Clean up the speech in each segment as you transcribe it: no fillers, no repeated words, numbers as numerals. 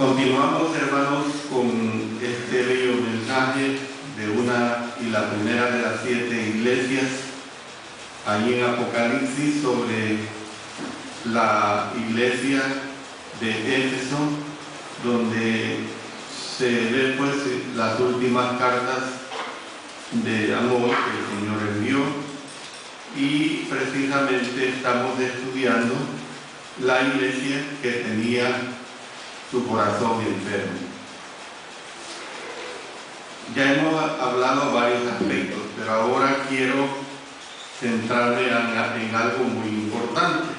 Continuamos, hermanos, con este bello mensaje de una y la primera de las 7 iglesias, ahí en Apocalipsis, sobre la iglesia de Éfeso, donde se ve pues las últimas cartas de amor que el Señor envió, y precisamente estamos estudiando la iglesia que tenía su corazón enfermo. Ya hemos hablado varios aspectos, pero ahora quiero centrarme en algo muy importante.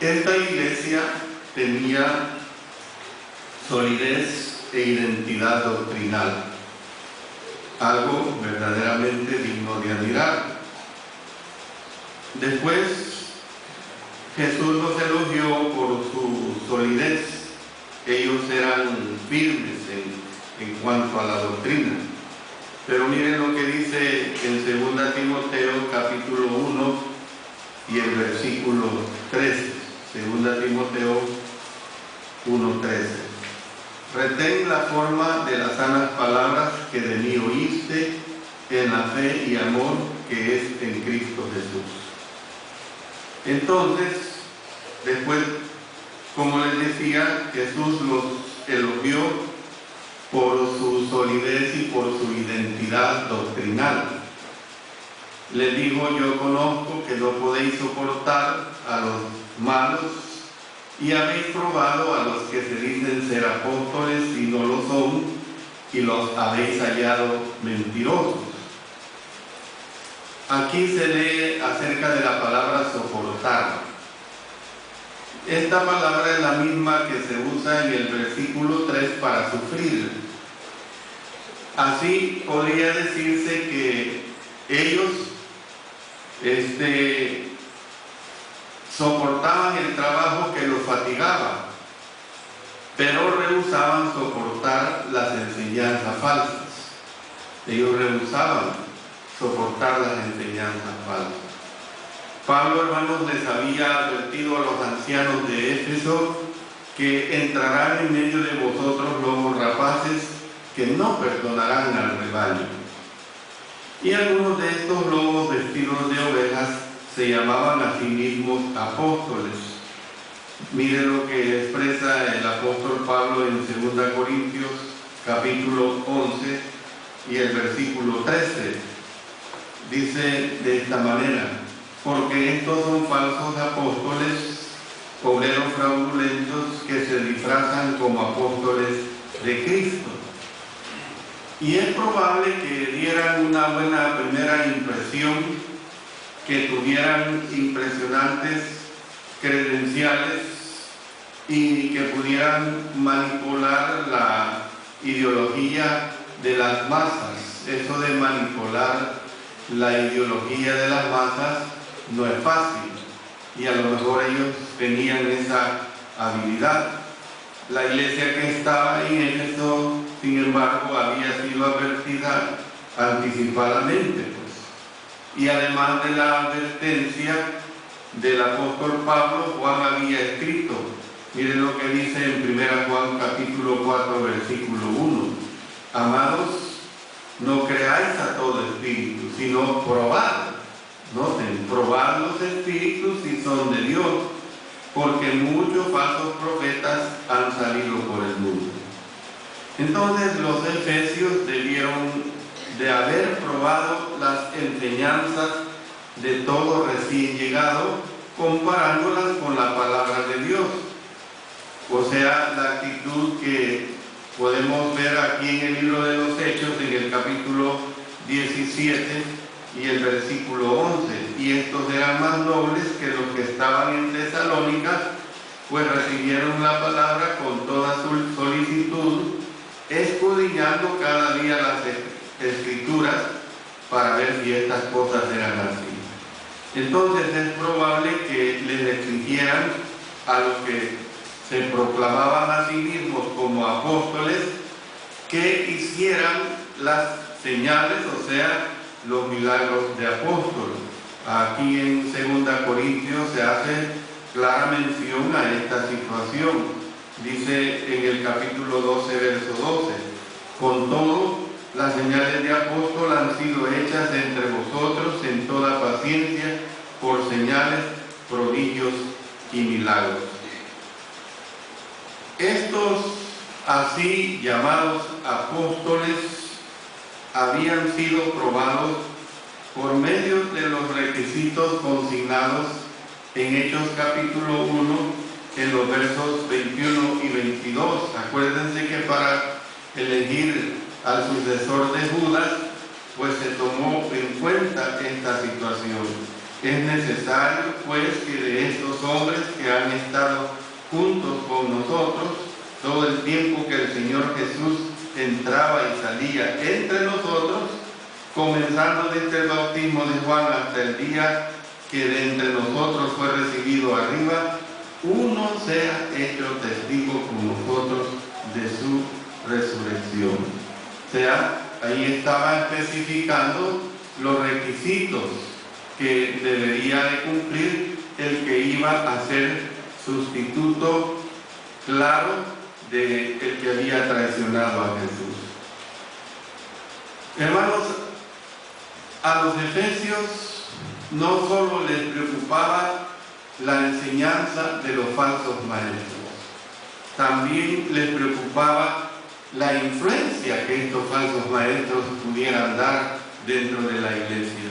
Esta iglesia tenía solidez e identidad doctrinal, algo verdaderamente digno de admirar. Después, Jesús los elogió por su solidez. Ellos eran firmes en cuanto a la doctrina. Pero miren lo que dice en 2 Timoteo capítulo 1 y el versículo 13. 2 Timoteo 1:13. Retén la forma de las sanas palabras que de mí oíste en la fe y amor que es en Cristo Jesús. Entonces, después, como les decía, Jesús los elogió por su solidez y por su identidad doctrinal. Les dijo: yo conozco que no podéis soportar a los malos y habéis probado a los que se dicen ser apóstoles y no lo son, y los habéis hallado mentirosos. Aquí se lee acerca de la palabra soportar. Esta palabra es la misma que se usa en el versículo 3 para sufrir. Así podría decirse que ellos soportaban el trabajo que los fatigaba, pero rehusaban soportar las enseñanzas falsas. Ellos rehusaban soportar las enseñanzas falsas. Pablo, hermanos, les había advertido a los ancianos de Éfeso que entrarán en medio de vosotros lobos rapaces que no perdonarán al rebaño. Y algunos de estos lobos vestidos de ovejas se llamaban a sí mismos apóstoles. Miren lo que expresa el apóstol Pablo en 2 Corintios capítulo 11 y el versículo 13. Dice de esta manera: porque estos son falsos apóstoles, obreros fraudulentos que se disfrazan como apóstoles de Cristo. Y es probable que dieran una buena primera impresión, que tuvieran impresionantes credenciales y que pudieran manipular la ideología de las masas. Eso de manipular la ideología de las masas no es fácil, y a lo mejor ellos tenían esa habilidad. La iglesia que estaba en Éfeso, sin embargo, había sido advertida anticipadamente, y además de la advertencia del apóstol Pablo, Juan había escrito. Miren lo que dice en 1 Juan capítulo 4 versículo 1: amados, no creáis a todo espíritu, sino probad. Noten, probad los espíritus si son de Dios, porque muchos falsos profetas han salido por el mundo. Entonces los efesios debieron de haber probado las enseñanzas de todo recién llegado, comparándolas con la palabra de Dios. O sea, la actitud que podemos ver aquí en el libro de los Hechos, en el capítulo 17 y el versículo 11. Y estos eran más nobles que los que estaban en Tesalónica, pues recibieron la palabra con toda su solicitud, escudriñando cada día las escrituras para ver si estas cosas eran así. Entonces es probable que les exigieran a los que se proclamaban a sí mismos como apóstoles que hicieran las señales, o sea, los milagros de apóstol. Aquí en 2 Corintios se hace clara mención a esta situación. Dice en el capítulo 12, verso 12, con todo, las señales de apóstol han sido hechas entre vosotros en toda paciencia, por señales, prodigios y milagros. Estos así llamados apóstoles habían sido probados por medio de los requisitos consignados en Hechos capítulo 1, en los versos 21 y 22. Acuérdense que para elegir al sucesor de Judas, pues se tomó en cuenta esta situación. Es necesario, pues, que de estos hombres que han estado juntos con nosotros todo el tiempo que el Señor Jesús entraba y salía entre nosotros, comenzando desde el bautismo de Juan hasta el día que de entre nosotros fue recibido arriba, uno sea hecho testigo con nosotros de su resurrección. O sea, ahí estaba especificando los requisitos que debería de cumplir el que iba a ser sustituto claro del que había traicionado a Jesús. Hermanos, a los efesios no solo les preocupaba la enseñanza de los falsos maestros, también les preocupaba la influencia que estos falsos maestros pudieran dar dentro de la iglesia.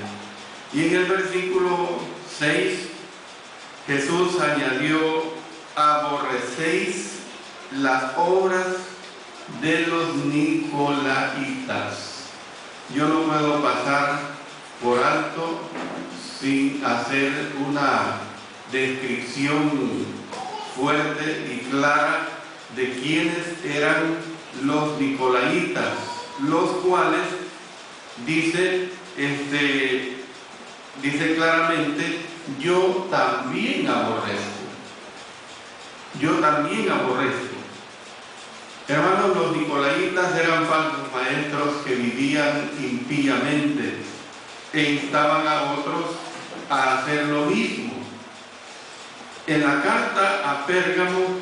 Y en el versículo 6, Jesús añadió: aborrecéis las obras de los nicolaitas. Yo no puedo pasar por alto sin hacer una descripción fuerte y clara de quiénes eran los nicolaitas, los cuales dice claramente: yo también aborrezco. Yo también aborrezco. Hermanos, los nicolaitas eran falsos maestros que vivían impíamente e instaban a otros a hacer lo mismo. En la carta a Pérgamo,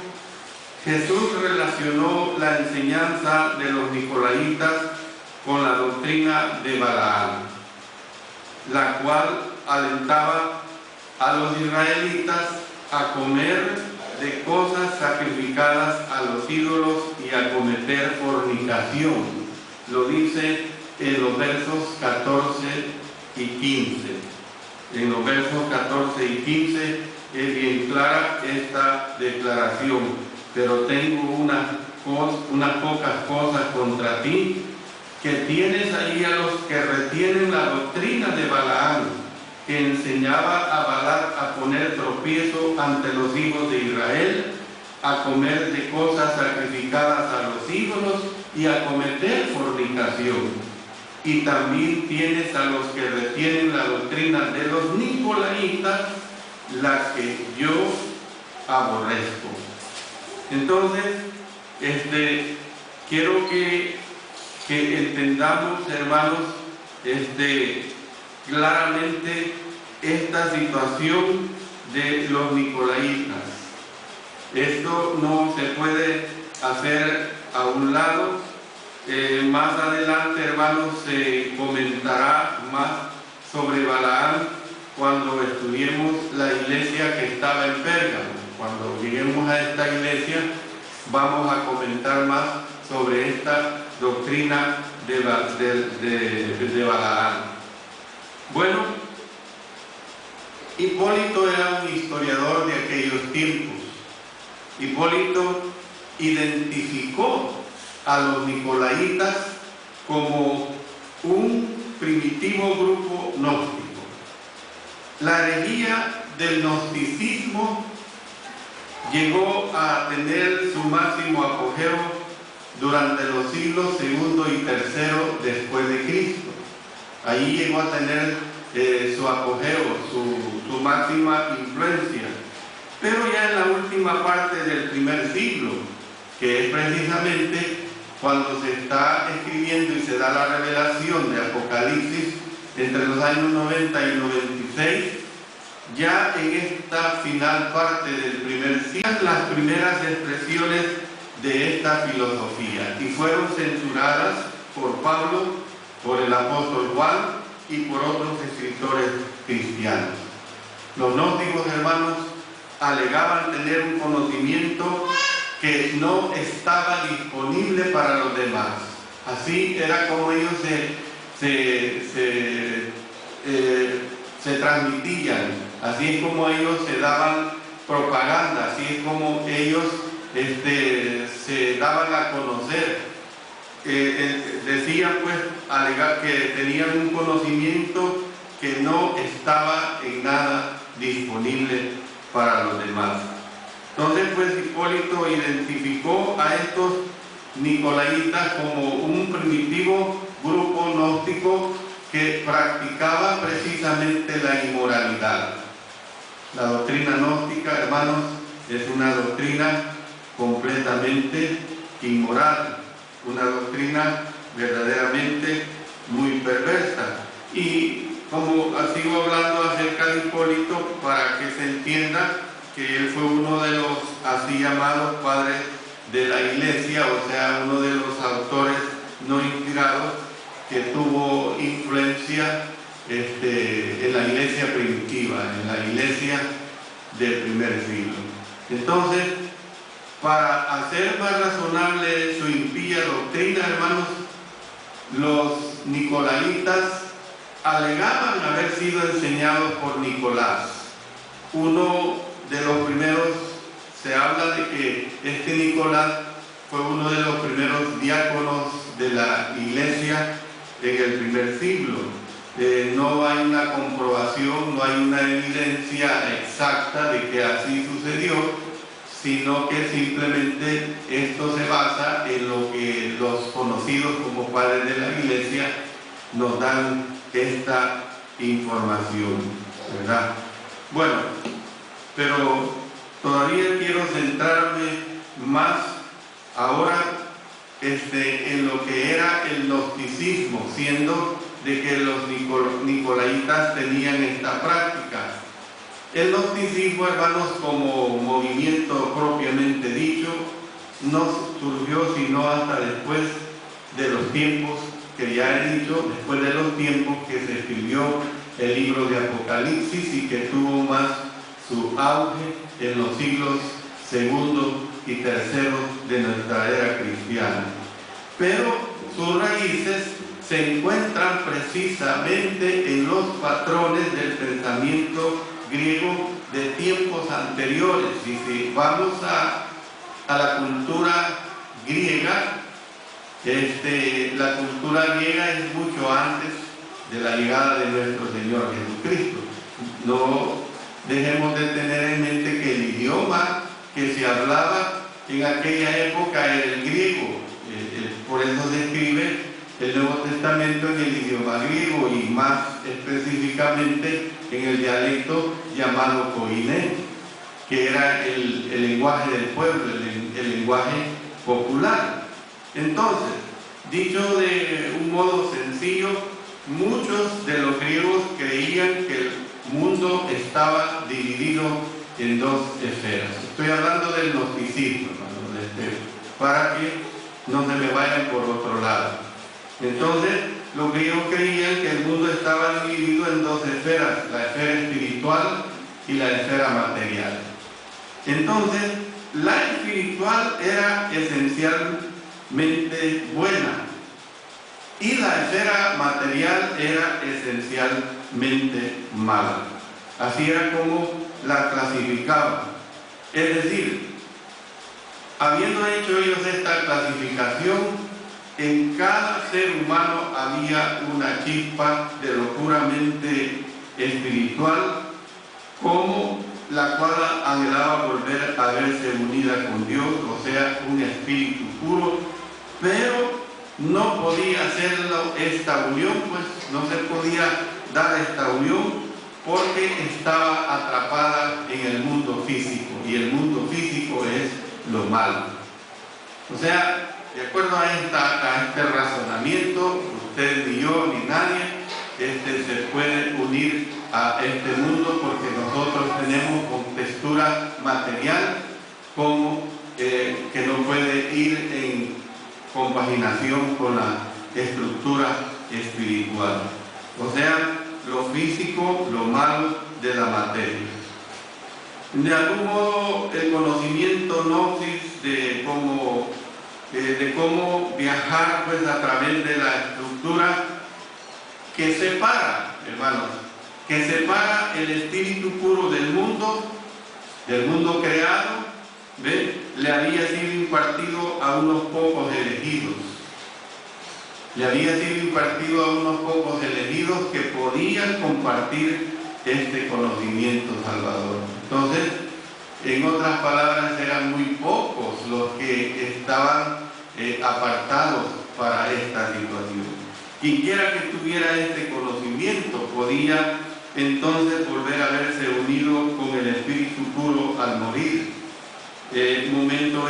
Jesús relacionó la enseñanza de los nicolaitas con la doctrina de Balaam, la cual alentaba a los israelitas a comer de cosas sacrificadas a los ídolos y a cometer fornicación. Lo dice en los versos 14 y 15. En los versos 14 y 15 es bien clara esta declaración: pero tengo unas pocas cosas contra ti, que tienes ahí a los que retienen la doctrina de Balaam, que enseñaba a Balac a poner tropiezo ante los hijos de Israel, a comer de cosas sacrificadas a los ídolos y a cometer fornicación. Y también tienes a los que retienen la doctrina de los nicolaitas, la que yo aborrezco. Entonces, quiero que entendamos, hermanos, claramente esta situación de los nicolaitas. Esto no se puede hacer a un lado. Más adelante, hermanos, se comentará más sobre Balaam cuando estudiemos la iglesia que estaba en Pérgamo. Cuando lleguemos a esta iglesia, vamos a comentar más sobre esta doctrina de Balaam. Bueno, Hipólito era un historiador de aquellos tiempos. Hipólito identificó a los nicolaitas como un primitivo grupo gnóstico. La herejía del gnosticismo llegó a tener su máximo apogeo durante los siglos segundo y tercero después de Cristo. Ahí llegó a tener su apogeo, su máxima influencia. Pero ya en la última parte del primer siglo, que es precisamente cuando se está escribiendo y se da la revelación de Apocalipsis entre los años 90 y 96, ya en esta final parte del primer siglo, las primeras expresiones de esta filosofía y fueron censuradas por Pablo, por el apóstol Juan y por otros escritores cristianos. Los gnósticos, hermanos, alegaban tener un conocimiento que no estaba disponible para los demás. Así era como ellos se transmitían, así es como ellos se daban propaganda, así es como ellos se daban a conocer. Decían pues, alegar que tenían un conocimiento que no estaba en nada disponible para los demás. Entonces pues Hipólito identificó a estos nicolaitas como un primitivo grupo gnóstico que practicaba precisamente la inmoralidad. La doctrina gnóstica, hermanos, es una doctrina completamente inmoral, una doctrina verdaderamente muy perversa. Y como sigo hablando acerca de Hipólito, para que se entienda que él fue uno de los así llamados padres de la Iglesia, o sea, uno de los autores no inspirados que tuvo influencia en la Iglesia primitiva, en la Iglesia del primer siglo. Entonces, para hacer más razonable su impía doctrina, hermanos, los nicolaitas alegaban haber sido enseñados por Nicolás. Uno de los primeros, se habla de que este Nicolás fue uno de los primeros diáconos de la Iglesia en el primer siglo. No hay una comprobación, no hay una evidencia exacta de que así sucedió, sino que simplemente esto se basa en lo que los conocidos como padres de la Iglesia nos dan esta información, ¿verdad? Bueno, pero todavía quiero centrarme más ahora en lo que era el gnosticismo, siendo de que los nicolaitas tenían esta práctica. El gnosticismo, hermanos, como movimiento propiamente dicho, no surgió sino hasta después de los tiempos que ya he dicho, después de los tiempos que se escribió el libro de Apocalipsis y que tuvo más su auge en los siglos segundo y tercero de nuestra era cristiana. Pero sus raíces se encuentran precisamente en los patrones del pensamiento griego de tiempos anteriores. Y si vamos a la cultura griega, la cultura griega es mucho antes de la llegada de nuestro Señor Jesucristo. No dejemos de tener en mente que el idioma que se hablaba en aquella época era el griego. Por eso se escribe el Nuevo Testamento en el idioma griego y más específicamente en el dialecto llamado koiné, que era el lenguaje del pueblo, el lenguaje popular. Entonces, dicho de un modo sencillo, muchos de los griegos creían que el mundo estaba dividido en dos esferas. Estoy hablando del gnosticismo, para que no se me vayan por otro lado. Entonces, los griegos creían que el mundo estaba dividido en dos esferas, la esfera espiritual y la esfera material. Entonces, la espiritual era esencialmente buena y la esfera material era esencialmente mala. Así era como la clasificaban. Es decir, habiendo hecho ellos esta clasificación, en cada ser humano había una chispa de lo puramente espiritual, como la cual anhelaba volver a verse unida con Dios, o sea, un espíritu puro, pero no podía hacerlo esta unión, pues no se podía dar esta unión porque estaba atrapada en el mundo físico, y el mundo físico es lo malo. O sea, de acuerdo a este razonamiento, usted ni yo ni nadie se puede unir a este mundo, porque nosotros tenemos contextura material como que no puede ir en compaginación con la estructura espiritual. O sea, lo físico, lo malo de la materia. De algún modo, el conocimiento gnosis de cómo viajar pues a través de la estructura que separa, hermanos, que separa el espíritu puro del mundo creado, ¿ve? Le había sido impartido a unos pocos elegidos. Le había sido impartido a unos pocos elegidos que podían compartir este conocimiento salvador. Entonces, en otras palabras, eran muy pocos los que estaban apartados para esta situación. Quienquiera que tuviera este conocimiento podía entonces volver a verse unido con el Espíritu puro al morir. Momento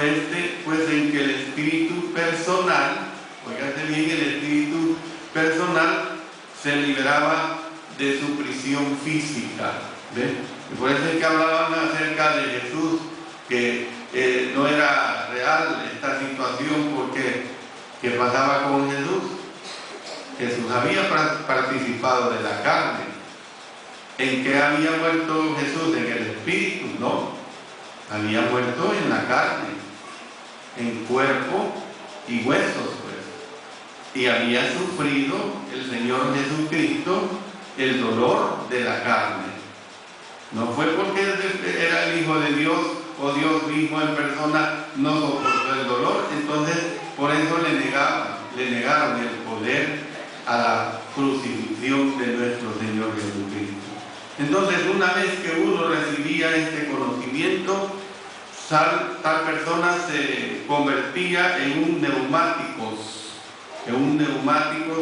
pues en que el espíritu personal, oígase bien, el espíritu personal se liberaba de su prisión física. ¿Ven? Y por eso es que hablaban acerca de Jesús, que no era real esta situación, porque ¿qué pasaba con Jesús? Jesús había participado de la carne. ¿En qué había muerto Jesús? ¿En el espíritu? No. Había muerto en la carne, en cuerpo y huesos, pues. Y había sufrido el Señor Jesucristo el dolor de la carne. No fue porque era el Hijo de Dios o Dios mismo en persona no soportó el dolor, entonces por eso le negaron el poder a la crucifixión de nuestro Señor Jesucristo. Entonces, una vez que uno recibía este conocimiento, tal persona se convertía en un neumáticos,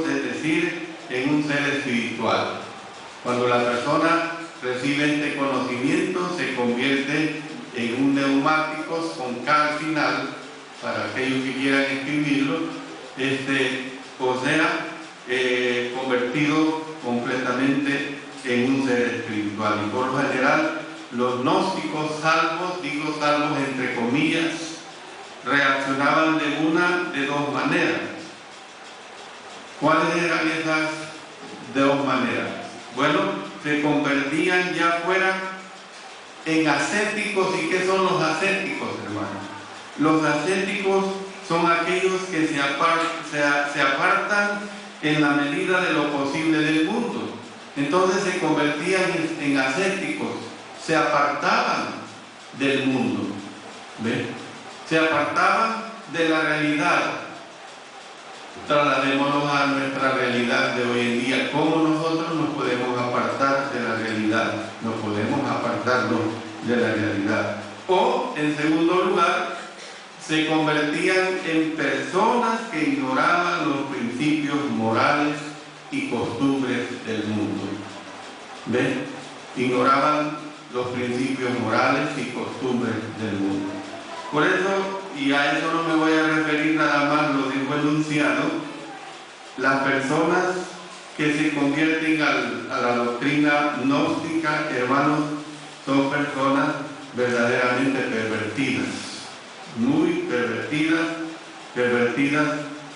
es decir, en un ser espiritual. Cuando la persona recibe este conocimiento, se convierte en un neumáticos con K al final, para aquellos que quieran escribirlo, o sea, convertido completamente en un ser espiritual. Y por lo general, los gnósticos salvos, digo salvos entre comillas, reaccionaban de dos maneras. ¿Cuáles eran esas dos maneras? Bueno, se convertían ya fuera en ascéticos. ¿Y qué son los ascéticos, hermanos? Los ascéticos son aquellos que se apartan en la medida de lo posible del mundo. Entonces se convertían en ascéticos, se apartaban del mundo, ¿ve? Se apartaban de la realidad. Trasladémonos a nuestra realidad de hoy en día. ¿Cómo nosotros nos podemos apartar de la realidad? No podemos apartarnos de la realidad. O, en segundo lugar, se convertían en personas que ignoraban los principios morales y costumbres del mundo. ¿Ven? Ignoraban los principios morales y costumbres del mundo. Por eso, y a eso no me voy a referir nada más, lo dijo enunciado, las personas que se convierten a la doctrina gnóstica, hermanos, son personas verdaderamente pervertidas, muy pervertidas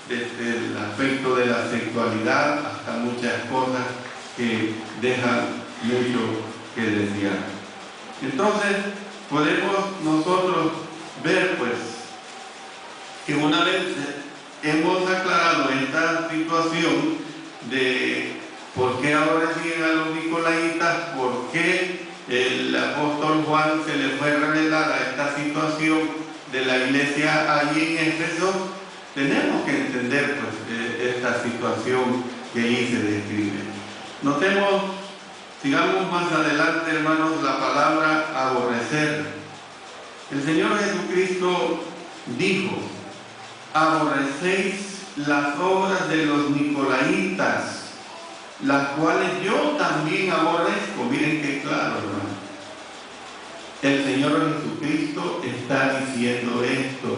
desde el aspecto de la sexualidad hasta muchas cosas que dejan mucho que desear. Entonces, podemos nosotros ver pues que una vez hemos aclarado esta situación de por qué ahora siguen a los nicolaitas, por qué el apóstol Juan se le fue revelada esta situación de la iglesia allí en Éfeso, tenemos que entender pues esta situación que ahí se describe. Notemos, sigamos más adelante, hermanos, la palabra aborrecer. El Señor Jesucristo dijo: aborrecéis las obras de los nicolaitas, las cuales yo también aborrezco. Miren qué claro, hermano. El Señor Jesucristo está diciendo esto.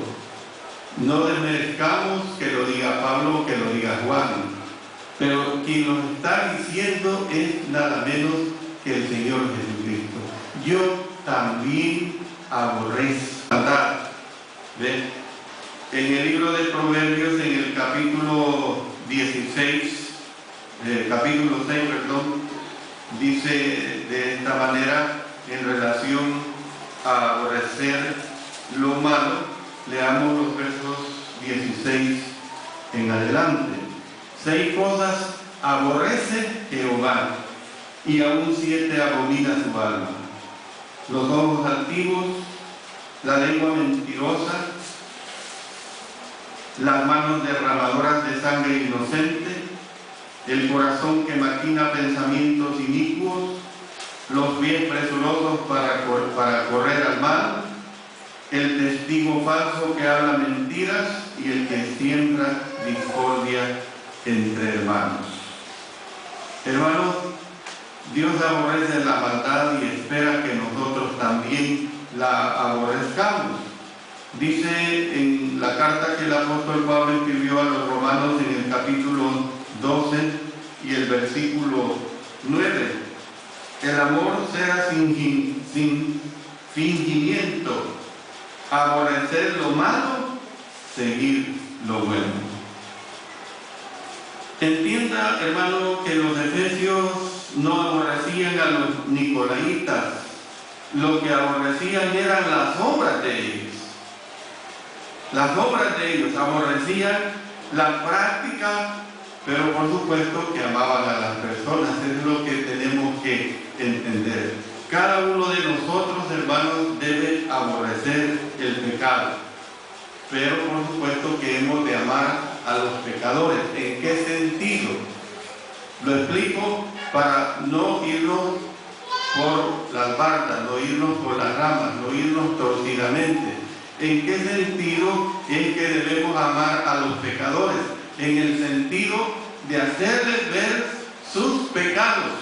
No desmerezcamos que lo diga Pablo o que lo diga Juan, pero quien lo está diciendo es nada menos que el Señor Jesucristo. Yo también aborrezco. ¿Ve? En el libro de Proverbios, en el capítulo 16, capítulo 6, perdón, dice de esta manera en relación a aborrecer lo malo. Leamos los versos 16 en adelante. 6 cosas aborrece Jehová, y aún 7 abomina su alma: los ojos altivos, la lengua mentirosa, las manos derramadoras de sangre inocente, el corazón que maquina pensamientos inicuos, los pies presurosos para correr al mal, el testigo falso que habla mentiras y el que siembra discordia entre hermanos. Hermanos, Dios aborrece la maldad y espera que nosotros también la aborrezcamos. Dice en la carta que el apóstol Pablo escribió a los romanos en el capítulo 12 y el versículo 9: el amor sea sin fingimiento, aborrecer lo malo, seguir lo bueno. Entienda, hermano, que los efesios no aborrecían a los nicolaitas. Lo que aborrecían eran las obras de ellos. Las obras de ellos aborrecían la práctica, pero por supuesto que amaban a las personas. Es lo que tenemos que entender. Cada uno de nosotros, hermanos, debe aborrecer el pecado, pero por supuesto que hemos de amar a los pecadores. ¿En qué sentido? Lo explico para no irnos por las bardas, no irnos por las ramas, no irnos torcidamente. ¿En qué sentido es que debemos amar a los pecadores? En el sentido de hacerles ver sus pecados,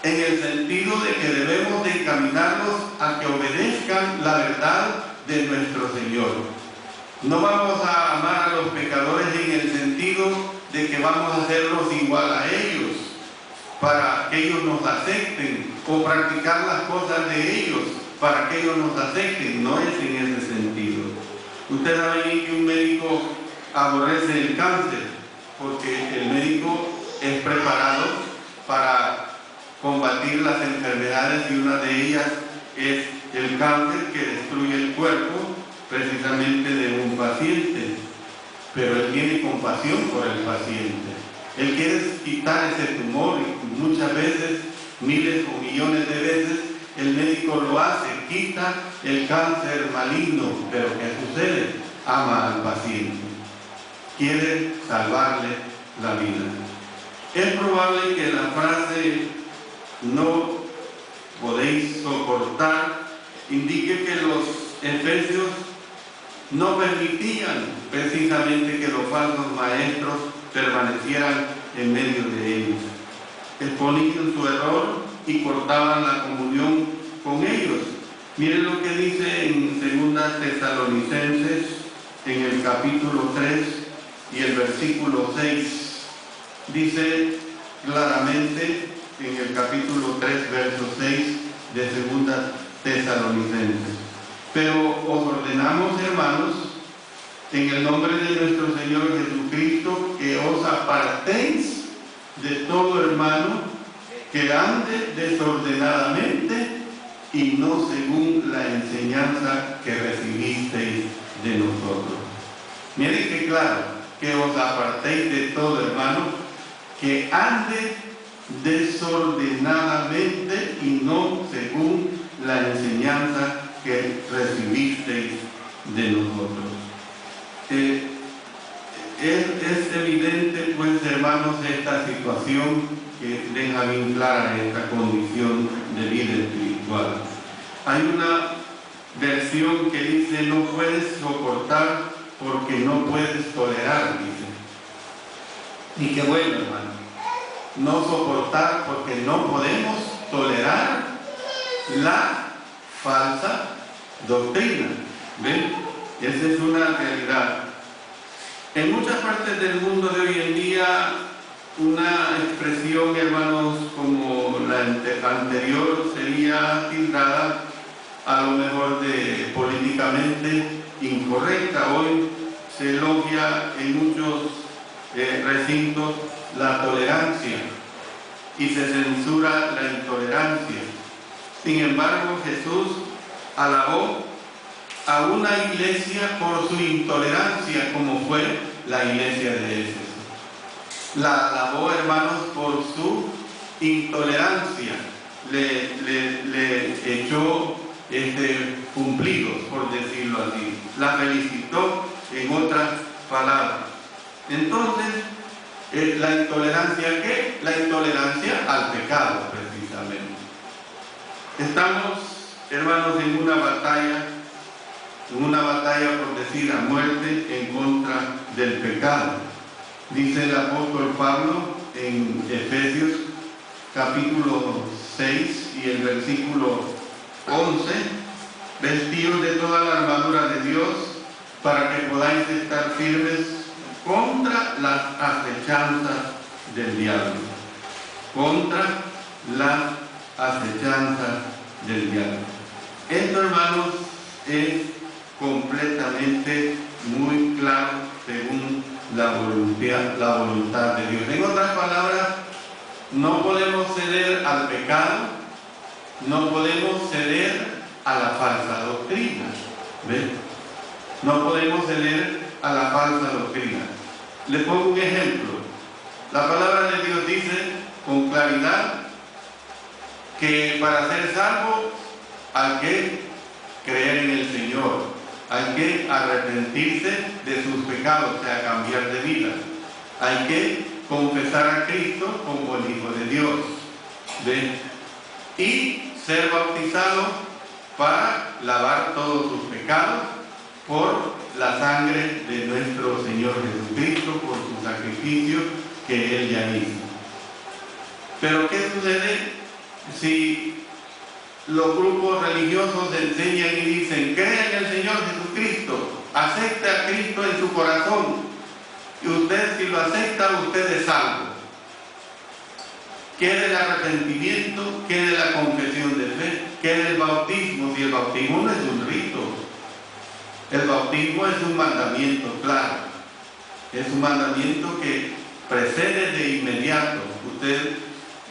en el sentido de que debemos de encaminarlos a que obedezcan la verdad de nuestro Señor. No vamos a amar a los pecadores en el sentido de que vamos a hacerlos igual a ellos, para que ellos nos acepten, o practicar las cosas de ellos para que ellos nos acepten. No es en ese sentido. Ustedes saben que un médico aborrece el cáncer, porque el médico es preparado para combatir las enfermedades, y una de ellas es el cáncer, que destruye el cuerpo precisamente de un paciente. Pero él tiene compasión por el paciente. Él quiere quitar ese tumor, y muchas veces, miles o millones de veces, el médico lo hace, quita el cáncer maligno. Pero ¿qué sucede? Ama al paciente, quiere salvarle la vida. Es probable que la frase "no podéis soportar" indique que los efesios no permitían precisamente que los falsos maestros permanecieran en medio de ellos. Exponían su error y cortaban la comunión con ellos. Miren lo que dice en 2 Tesalonicenses, en el capítulo 3 y el versículo 6. Dice claramente en el capítulo 3, verso 6 de 2 Tesalonicenses: pero os ordenamos, hermanos, en el nombre de nuestro Señor Jesucristo, que os apartéis de todo hermano que ande desordenadamente y no según la enseñanza que recibisteis de nosotros. Miren que claro, que os apartéis de todo hermano que ande desordenadamente y no según la enseñanza que recibisteis de nosotros. Es evidente, pues, hermanos, esta situación que deja bien clara esta condición de vida espiritual. Hay una versión que dice: no puedes soportar porque no puedes tolerar, dice. Y qué bueno, hermano. No soportar porque no podemos tolerar la falsa doctrina. ¿Ven? Esa es una realidad. En muchas partes del mundo de hoy en día, una expresión, hermanos, como la anterior sería tildada a lo mejor de políticamente incorrecta. Hoy se elogia en muchos recintos la tolerancia y se censura la intolerancia. Sin embargo, Jesús alabó a una iglesia por su intolerancia, como fue la iglesia de Éfeso. La alabó, hermanos, por su intolerancia. Le echó cumplidos, por decirlo así. La felicitó, en otras palabras. Entonces, ¿la intolerancia qué? La intolerancia al pecado, precisamente. Estamos, hermanos, en una batalla por decir a muerte en contra del pecado. Dice el apóstol Pablo en Efesios capítulo 6 y el versículo 11: vestidos de toda la armadura de Dios para que podáis estar firmes contra las acechanzas del diablo. Contra las acechanzas del diablo. Esto, hermanos, es completamente muy claro según la voluntad de Dios. En otras palabras, no podemos ceder al pecado, no podemos ceder a la falsa doctrina. ¿Ven? No podemos ceder a la falsa doctrina. Le pongo un ejemplo. La palabra de Dios dice con claridad que para ser salvo hay que creer en el Señor, hay que arrepentirse de sus pecados, o sea, cambiar de vida. Hay que confesar a Cristo como el Hijo de Dios. ¿Ven? Y ser bautizado para lavar todos sus pecados por la sangre de nuestro Señor Jesucristo, por su sacrificio que Él ya hizo. Pero ¿qué sucede si los grupos religiosos enseñan y dicen: crea en el Señor Jesucristo, acepte a Cristo en su corazón, y usted, si lo acepta, usted es salvo? ¿Qué del arrepentimiento? ¿Qué de la confesión de fe? ¿Qué del bautismo? Si el bautismo no es un rito, el bautismo es un mandamiento claro, es un mandamiento que precede de inmediato. Usted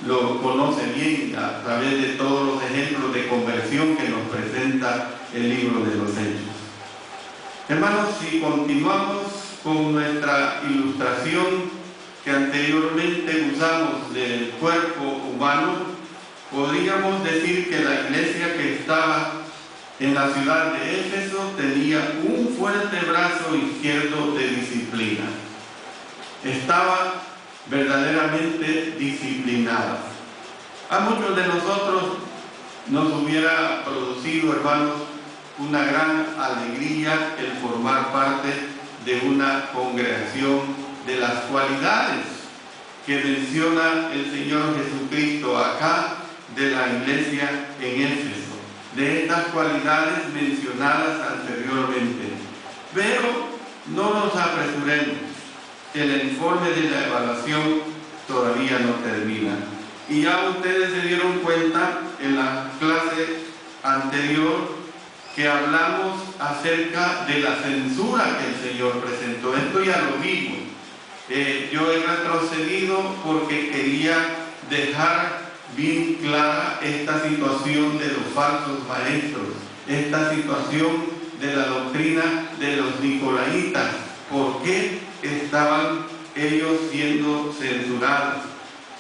lo conoce bien a través de todos los ejemplos de conversión que nos presenta el libro de los Hechos. Hermanos, si continuamos con nuestra ilustración que anteriormente usamos del cuerpo humano, podríamos decir que la iglesia que estaba en la ciudad de Éfeso tenía un fuerte brazo izquierdo de disciplina. Estaba verdaderamente disciplinada. A muchos de nosotros nos hubiera producido, hermanos, una gran alegría el formar parte de una congregación de las cualidades que menciona el Señor Jesucristo acá de la iglesia en Éfeso, de estas cualidades mencionadas anteriormente. Pero no nos apresuremos, el informe de la evaluación todavía no termina. Y ya ustedes se dieron cuenta en la clase anterior que hablamos acerca de la censura que el Señor presentó. Esto ya lo vimos. Yo he retrocedido porque quería dejar bien clara esta situación de los falsos maestros, esta situación de la doctrina de los nicolaitas. ¿Por qué estaban ellos siendo censurados?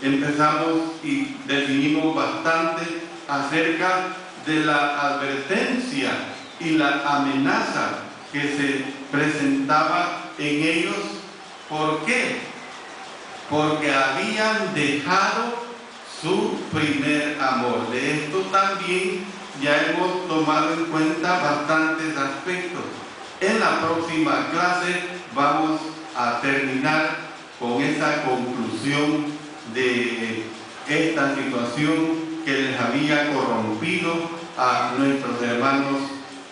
Empezamos y definimos bastante acerca de la advertencia y la amenaza que se presentaba en ellos. ¿Por qué? Porque habían dejado su primer amor. De esto también ya hemos tomado en cuenta bastantes aspectos. En la próxima clase vamos a terminar con esa conclusión de esta situación que les había corrompido a nuestros hermanos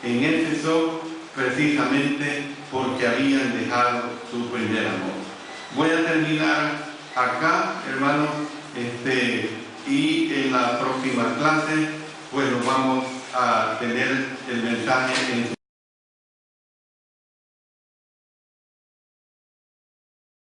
en Éfeso, precisamente porque habían dejado su primer amor. Voy a terminar acá, hermanos, y en la próxima clase pues nos vamos a tener el mensaje en